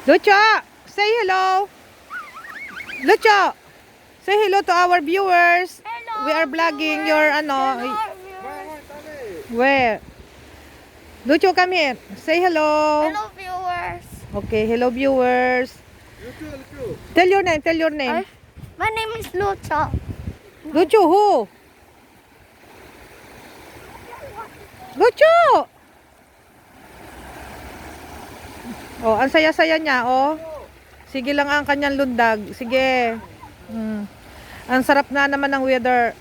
Lucho, say hello. Lucho, say hello to our viewers. Hello, We are vlogging your ano. Hello, Where? Lucho, come here. Say hello. Hello, viewers. Okay, hello viewers. Tell your name, tell your name. My name is Lucha. Lucho, who? Lucho! Oh, ang saya-saya niya, oh. Sige lang ang kanyang lundag. Sige. Ang sarap na naman ng weather.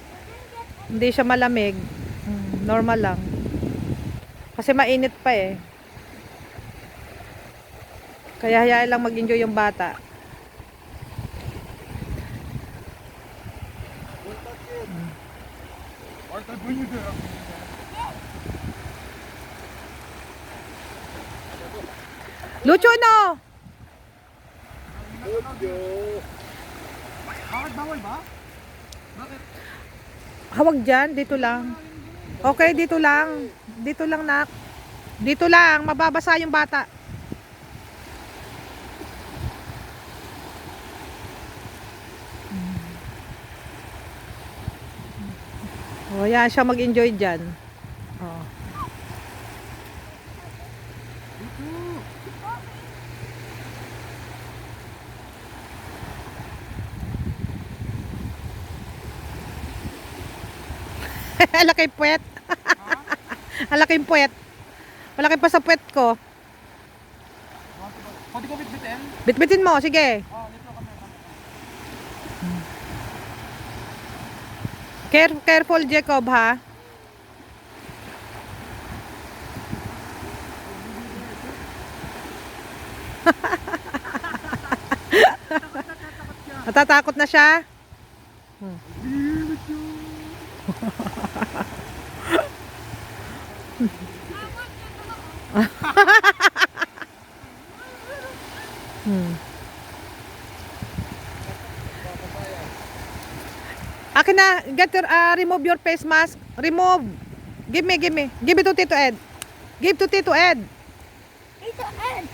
Hindi siya malamig. Normal lang. Kasi mainit pa eh. Kaya hayaan lang mag-enjoy yung bata. Lucho, no! Bawal ba? Hawag dyan, dito lang. Okay, dito lang. Dito lang, nak. Dito lang, mababasa yung bata. Oh, yan siya mag-enjoy dyan. Oh. Alaki puwet. Alaki puwet. Malaki pa sa puwet ko. Pwede ko bitbitin? Bitbitin mo, sige. Oh, dito kami. Careful, Jacob, ha? Natatakot na siya? Akin na, remove your face mask. Remove. Give me. Give it to Tito Ed. Give to Tito Ed. Ito, Ed.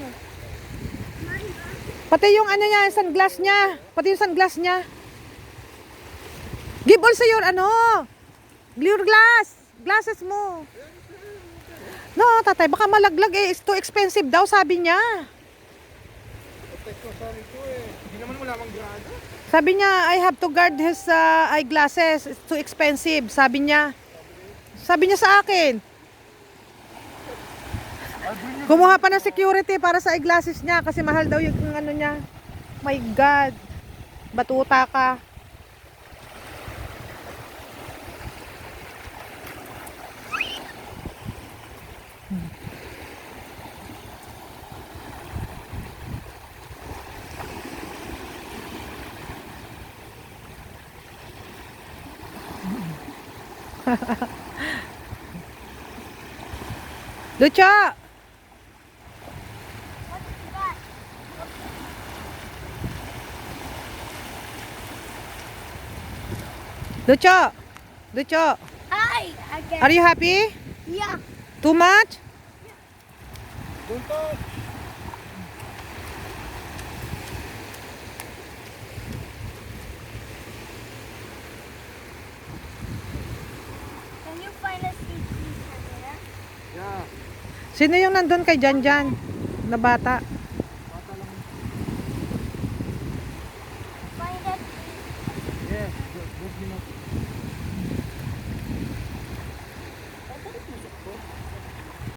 Pati yung ano niya, sunglass niya. Pati yung sunglass niya. Give also your your glasses mo. No, tatay, baka malaglag eh. It's too expensive daw, sabi niya. Hindi naman wala mang grado. Sabi niya, I have to guard his eyeglasses. It's too expensive, sabi niya. Sabi niya sa akin. Kumuha pa ng security para sa eyeglasses niya kasi mahal daw yung ano niya. My God. Batuta ka. Lucha! Lucho! Lucho! Hi, again. Are you happy? Yeah. Too much? Buntot! Can you find a seat, please, Hannah? Yeah. Sino yung nandun kay Janjan na bata? Bata lang. Find that. Yes. Good enough.